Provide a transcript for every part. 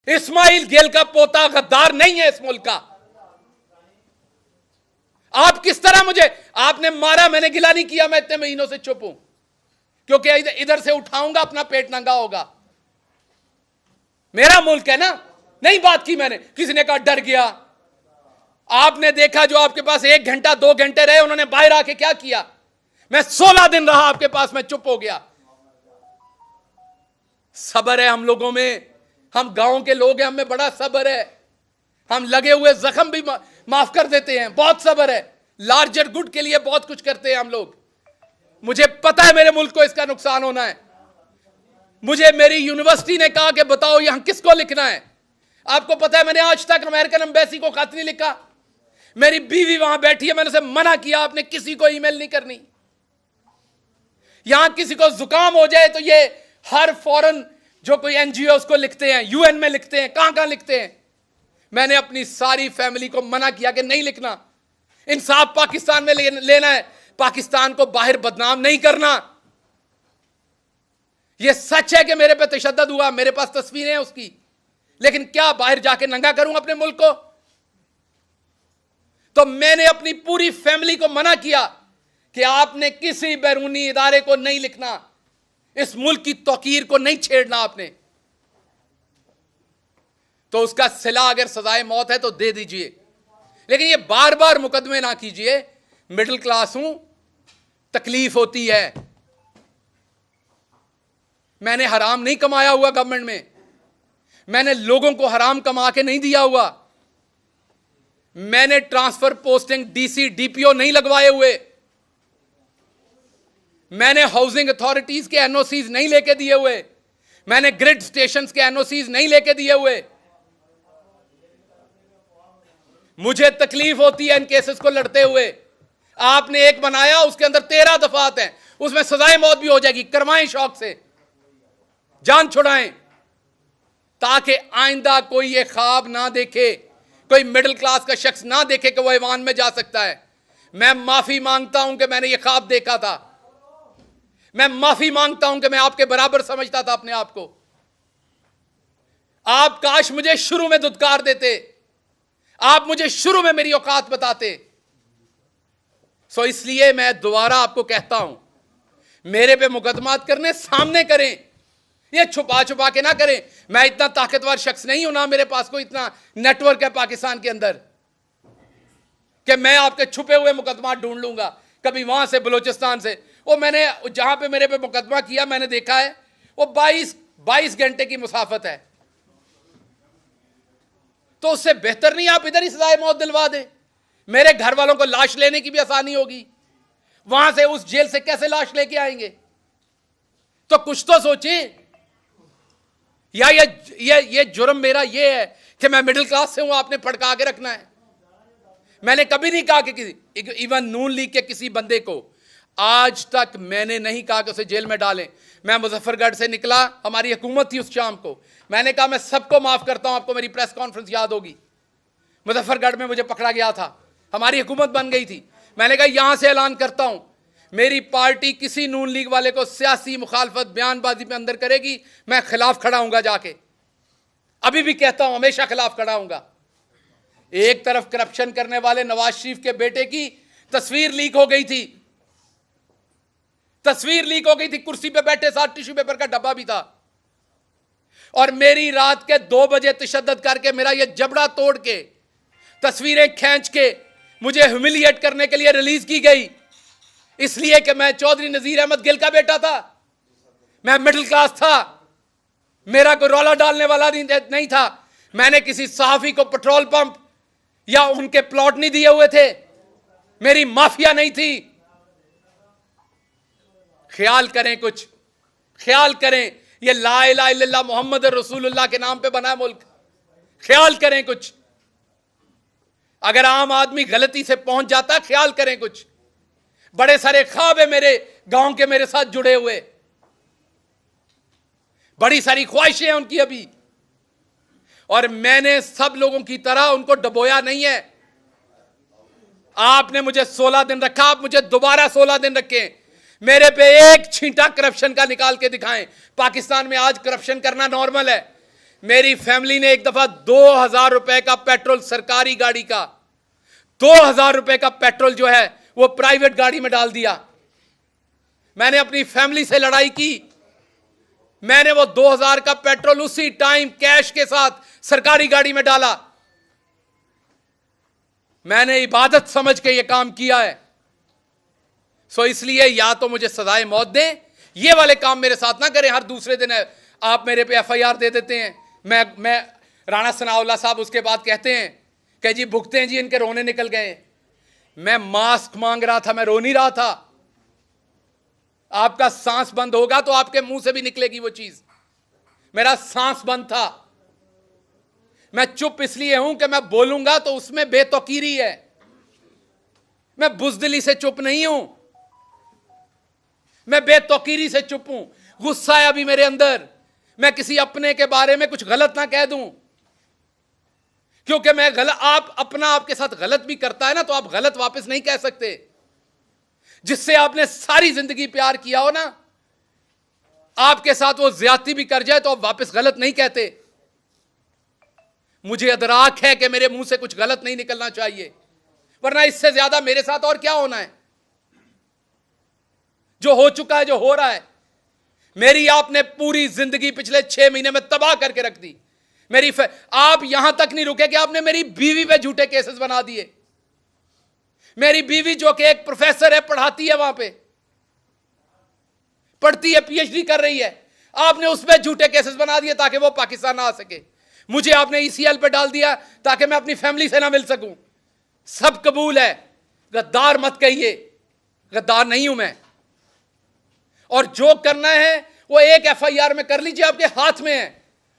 اسماعیل گیل کا پوتا غدار نہیں ہے اس ملک کا. آپ کس طرح مجھے آپ نے مارا, میں نے گلہ نہیں کیا, میں اتنے مہینوں سے چپ ہوں کیونکہ ادھر سے اٹھاؤں گا اپنا پیٹ ننگا ہوگا. میرا ملک ہے نا. نہیں بات کی میں نے, کسی نے کہا ڈر گیا. آپ نے دیکھا جو آپ کے پاس 1 گھنٹہ 2 گھنٹے رہے, انہوں نے باہر آ کے کیا کیا. میں 16 دن رہا آپ کے پاس, میں چپ ہو گیا. صبر ہے ہم لوگوں میں, ہم گاؤں کے لوگ ہیں, ہم میں بڑا صبر ہے. ہم لگے ہوئے زخم بھی معاف کر دیتے ہیں, بہت صبر ہے. لارجر گڈ کے لیے بہت کچھ کرتے ہیں ہم لوگ. مجھے پتا ہے میرے ملک کو اس کا نقصان ہونا ہے. مجھے میری یونیورسٹی نے کہا کہ بتاؤ یہاں کس کو لکھنا ہے. آپ کو پتا ہے میں نے آج تک امریکن ایمبیسی کو خط نہیں لکھا. میری بیوی وہاں بیٹھی ہے, میں نے اسے منع کیا آپ نے کسی کو ای میل نہیں کرنی. یہاں کسی کو زکام ہو جائے تو یہ ہر فورن جو کوئی این جی او اس کو لکھتے ہیں, یو این میں لکھتے ہیں, کہاں لکھتے ہیں. میں نے اپنی ساری فیملی کو منع کیا کہ نہیں لکھنا. انصاف پاکستان میں لینا ہے, پاکستان کو باہر بدنام نہیں کرنا. یہ سچ ہے کہ میرے پہ تشدد ہوا, میرے پاس تصویریں ہیں اس کی, لیکن کیا باہر جا کے ننگا کروں اپنے ملک کو. تو میں نے اپنی پوری فیملی کو منع کیا کہ آپ نے کسی بیرونی ادارے کو نہیں لکھنا, اس ملک کی توقیر کو نہیں چھیڑنا آپ نے. تو اس کا صلہ اگر سزائے موت ہے تو دے دیجئے, لیکن یہ بار بار مقدمے نہ کیجئے. مڈل کلاس ہوں, تکلیف ہوتی ہے. میں نے حرام نہیں کمایا ہوا گورنمنٹ میں نے لوگوں کو حرام کما کے نہیں دیا ہوا. میں نے transfer posting D C D P O نہیں لگوائے ہوئے. میں نے ہاؤسنگ اتھارٹیز کے این او سیز نہیں لے کے دیے ہوئے. میں نے گریڈ سٹیشنز کے این او سیز نہیں لے کے دیے ہوئے. مجھے تکلیف ہوتی ہے ان کیسز کو لڑتے ہوئے. آپ نے ایک بنایا, اس کے اندر 13 دفعات ہیں, اس میں سزائے موت بھی ہو جائے گی. کروائیں شوق سے, جان چھڑائیں, تاکہ آئندہ کوئی یہ خواب نہ دیکھے, کوئی مڈل کلاس کا شخص نہ دیکھے کہ وہ ایوان میں جا سکتا ہے. میں معافی مانگتا ہوں کہ میں نے یہ خواب دیکھا تھا. میں معافی مانگتا ہوں کہ میں آپ کے برابر سمجھتا تھا اپنے آپ کو. آپ کاش مجھے شروع میں دھتکار دیتے, آپ مجھے شروع میں میری اوقات بتاتے. سو اس لیے میں دوبارہ آپ کو کہتا ہوں, میرے پہ مقدمات کرنے سامنے کریں, یہ چھپا چھپا کے نہ کریں. میں اتنا طاقتور شخص نہیں ہوں, نہ میرے پاس کوئی اتنا نیٹ ورک ہے پاکستان کے اندر کہ میں آپ کے چھپے ہوئے مقدمات ڈھونڈ لوں گا. کبھی وہاں سے بلوچستان سے, وہ میں نے جہاں پہ میرے پہ مقدمہ کیا میں نے دیکھا ہے وہ 22 گھنٹے کی مسافت ہے. تو اس سے بہتر نہیں آپ ادھر ہی سزائے موت دلوا دیں. میرے گھر والوں کو لاش لینے کی بھی آسانی ہوگی. وہاں سے اس جیل سے کیسے لاش لے کے آئیں گے؟ تو کچھ تو سوچیں. یا یہ جرم میرا یہ ہے کہ میں مڈل کلاس سے ہوں, آپ نے پھڑکا کے رکھنا ہے. میں نے کبھی نہیں کہا کہ ایون نون لیگ کے کسی بندے کو آج تک میں نے نہیں کہا کہ اسے جیل میں ڈالیں. میں مظفر گڑھ سے نکلا, ہماری حکومت تھی اس شام کو, میں نے کہا میں سب کو معاف کرتا ہوں. آپ کو میری پریس کانفرنس یاد ہوگی, مظفر گڑھ میں مجھے پکڑا گیا تھا, ہماری حکومت بن گئی تھی. میں نے کہا یہاں سے اعلان کرتا ہوں, میری پارٹی کسی نون لیگ والے کو سیاسی مخالفت بیان بازی پہ اندر کرے گی, میں خلاف کھڑا ہوں گا جا کے. ابھی بھی کہتا ہوں, ہمیشہ خلاف کھڑا ہوں گا. ایک طرف کرپشن کرنے والے نواز شریف کے بیٹے کی تصویر لیک ہو گئی تھی, کرسی پہ بیٹھے ساتھ ٹیشو پیپر کا ڈبہ بھی تھا, اور میری رات کے 2 بجے تشدد کر کے میرا یہ جبڑا توڑ کے تصویریں کھینچ کے مجھے ہیوملیٹ کرنے کے لیے ریلیز کی گئی, اس لیے کہ میں چودھری نذیر احمد گل کا بیٹا تھا, میں مڈل کلاس تھا, میرا کوئی رولا ڈالنے والا نہیں تھا. میں نے کسی صحافی کو پیٹرول پمپ یا ان کے پلاٹ نہیں دیے ہوئے تھے, میری مافیا نہیں تھی. خیال کریں, کچھ خیال کریں. یہ لا الہ الا اللہ محمد رسول اللہ کے نام پہ بنا ہے ملک. خیال کریں کچھ. اگر عام آدمی غلطی سے پہنچ جاتا, خیال کریں کچھ. بڑے سارے خواب ہیں میرے گاؤں کے میرے ساتھ جڑے ہوئے, بڑی ساری خواہشیں ہیں ان کی ابھی, اور میں نے سب لوگوں کی طرح ان کو ڈبویا نہیں ہے. آپ نے مجھے 16 دن رکھا, آپ مجھے دوبارہ 16 دن رکھیں. میرے پہ ایک چھینٹا کرپشن کا نکال کے دکھائیں. پاکستان میں آج کرپشن کرنا نارمل ہے. میری فیملی نے ایک دفعہ 2000 روپے کا پیٹرول سرکاری گاڑی کا 2000 روپے کا پیٹرول جو ہے وہ پرائیویٹ گاڑی میں ڈال دیا. میں نے اپنی فیملی سے لڑائی کی. میں نے وہ 2000 کا پیٹرول اسی ٹائم کیش کے ساتھ سرکاری گاڑی میں ڈالا. میں نے عبادت سمجھ کے یہ کام کیا ہے. سو اس لیے یا تو مجھے سزائے موت دیں, یہ والے کام میرے ساتھ نہ کریں. ہر دوسرے دن آپ میرے پہ ایف آئی آر دے دیتے ہیں. میں رانا ثناء اللہ صاحب اس کے بعد کہتے ہیں کہ جی بھگتے ہیں جی, ان کے رونے نکل گئے. میں ماسک مانگ رہا تھا, میں رو نہیں رہا تھا. آپ کا سانس بند ہوگا تو آپ کے منہ سے بھی نکلے گی وہ چیز. میرا سانس بند تھا. میں چپ اس لیے ہوں کہ میں بولوں گا تو اس میں بے توقیری ہے. میں بزدلی سے چپ نہیں ہوں, میں بے توقیری سے چپ ہوں. غصہ ہے ابھی میرے اندر, میں کسی اپنے کے بارے میں کچھ غلط نہ کہہ دوں, کیونکہ میں آپ کے ساتھ غلط بھی کرتا ہے نا تو آپ غلط واپس نہیں کہہ سکتے. جس سے آپ نے ساری زندگی پیار کیا ہو نا, آپ کے ساتھ وہ زیادتی بھی کر جائے تو آپ واپس غلط نہیں کہتے. مجھے ادراک ہے کہ میرے منہ سے کچھ غلط نہیں نکلنا چاہیے, ورنہ اس سے زیادہ میرے ساتھ اور کیا ہونا ہے. جو ہو چکا ہے, جو ہو رہا ہے. میری آپ نے پوری زندگی پچھلے 6 مہینے میں تباہ کر کے رکھ دی. آپ یہاں تک نہیں رکے کہ آپ نے میری بیوی پہ جھوٹے کیسز بنا دیے. میری بیوی جو کہ ایک پروفیسر ہے, پڑھاتی ہے وہاں پہ, پڑھتی ہے, پی ایچ ڈی کر رہی ہے, آپ نے اس پہ جھوٹے کیسز بنا دیے تاکہ وہ پاکستان نہ آ سکے. مجھے آپ نے ECL پہ ڈال دیا تاکہ میں اپنی فیملی سے نہ مل سکوں. سب قبول ہے, غدار مت کہیے, غدار نہیں ہوں میں. اور جو کرنا ہے وہ ایک FIR میں کر لیجئے, آپ کے ہاتھ میں ہے.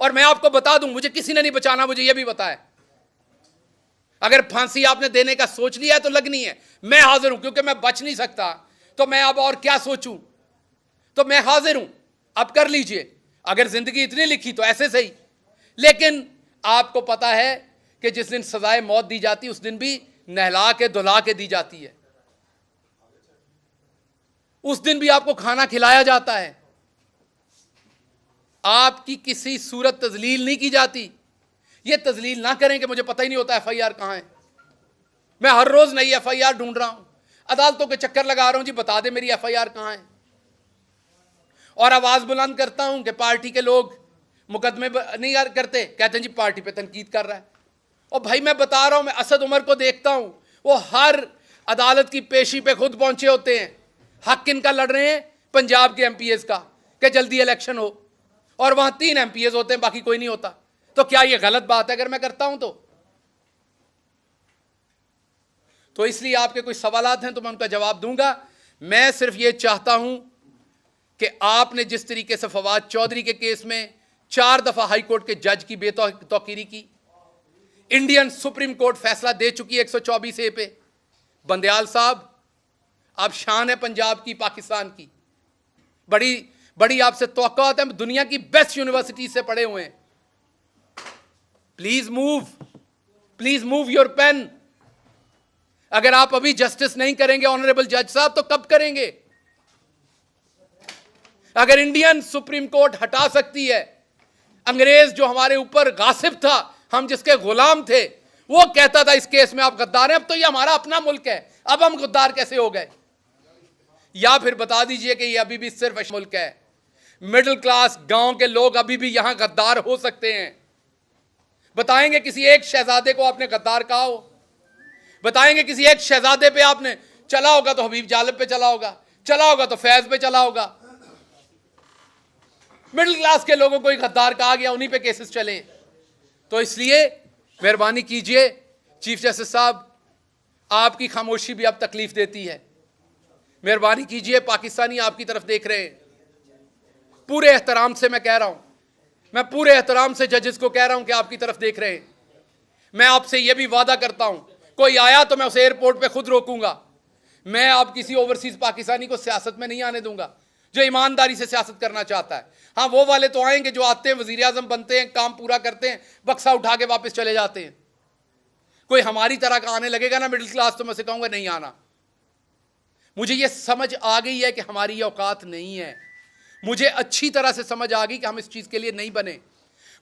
اور میں آپ کو بتا دوں, مجھے کسی نے نہیں بچانا, مجھے یہ بھی بتایا. اگر پھانسی آپ نے دینے کا سوچ لیا ہے تو لگنی ہے. میں حاضر ہوں, کیونکہ میں بچ نہیں سکتا تو میں اب اور کیا سوچوں. تو میں حاضر ہوں, اب کر لیجئے. اگر زندگی اتنی لکھی تو ایسے صحیح. لیکن آپ کو پتا ہے کہ جس دن سزائے موت دی جاتی اس دن بھی نہلا کے دھلا کے دی جاتی ہے. اس دن بھی آپ کو کھانا کھلایا جاتا ہے. آپ کی کسی صورت تذلیل نہیں کی جاتی. یہ تذلیل نہ کریں کہ مجھے پتہ ہی نہیں ہوتا FIR کہاں ہے. میں ہر روز نئی FIR ڈھونڈ رہا ہوں, عدالتوں کے چکر لگا رہا ہوں, جی بتا دے میری FIR کہاں ہے. اور آواز بلند کرتا ہوں کہ پارٹی کے لوگ مقدمے نہیں کرتے, کہتے ہیں جی پارٹی پہ تنقید کر رہا ہے. اور بھائی میں بتا رہا ہوں, میں اسد عمر کو دیکھتا ہوں, وہ ہر عدالت کی پیشی پہ خود پہنچے ہوتے ہیں. حق کن کا لڑ رہے ہیں؟ پنجاب کے MPs کا, کہ جلدی الیکشن ہو. اور وہاں 3 MPs ہوتے ہیں, باقی کوئی نہیں ہوتا. تو کیا یہ غلط بات ہے اگر میں کرتا ہوں تو اس لیے آپ کے کوئی سوالات ہیں تو میں ان کا جواب دوں گا. میں صرف یہ چاہتا ہوں کہ آپ نے جس طریقے سے فواد چودھری کے کیس میں 4 دفعہ ہائی کورٹ کے جج کی بے توقیری کی, انڈین سپریم کورٹ فیصلہ دے چکی ہے 124A پہ. بندیال صاحب, آپ شان ہے پنجاب کی, پاکستان کی, بڑی آپ سے توقعات ہیں. دنیا کی بیسٹ یونیورسٹی سے پڑھے ہوئے ہیں. Please move your pen. اگر آپ ابھی جسٹس نہیں کریں گے آنریبل جج صاحب تو کب کریں گے؟ اگر انڈین سپریم کورٹ ہٹا سکتی ہے, انگریز جو ہمارے اوپر غاصب تھا, ہم جس کے غلام تھے, وہ کہتا تھا اس کیس میں آپ غدار ہیں, اب تو یہ ہمارا اپنا ملک ہے, اب ہم غدار کیسے ہو گئے؟ یا پھر بتا دیجئے کہ یہ ابھی بھی صرف ملک ہے. مڈل کلاس گاؤں کے لوگ ابھی بھی یہاں غدار ہو سکتے ہیں. بتائیں گے کسی ایک شہزادے کو آپ نے غدار کہا ہو؟ بتائیں گے کسی ایک شہزادے پہ آپ نے چلا ہوگا تو حبیب جالب پہ چلا ہوگا, چلا ہوگا تو فیض پہ چلا ہوگا. مڈل کلاس کے لوگوں کو ہی غدار کہا گیا, انہی پہ کیسز چلے. تو اس لیے مہربانی کیجئے چیف جسٹس صاحب, آپ کی خاموشی بھی اب تکلیف دیتی ہے. مہربانی کیجئے, پاکستانی آپ کی طرف دیکھ رہے ہیں. پورے احترام سے میں کہہ رہا ہوں, میں پورے احترام سے ججز کو کہہ رہا ہوں کہ آپ کی طرف دیکھ رہے ہیں. میں آپ سے یہ بھی وعدہ کرتا ہوں, کوئی آیا تو میں اسے ایئرپورٹ پہ خود روکوں گا. میں اب کسی اوورسیز پاکستانی کو سیاست میں نہیں آنے دوں گا جو ایمانداری سے سیاست کرنا چاہتا ہے. ہاں وہ والے تو آئیں گے جو آتے ہیں, وزیر اعظم بنتے ہیں, کام پورا کرتے ہیں, بکسا اٹھا کے واپس چلے جاتے ہیں. کوئی ہماری طرح کا آنے لگے گا نا مڈل کلاس, تو میں سے کہوں گا نہیں آنا. مجھے یہ سمجھ آ گئی ہے کہ ہماری یہ اوقات نہیں ہے. مجھے اچھی طرح سے سمجھ آ گئی کہ ہم اس چیز کے لیے نہیں بنے.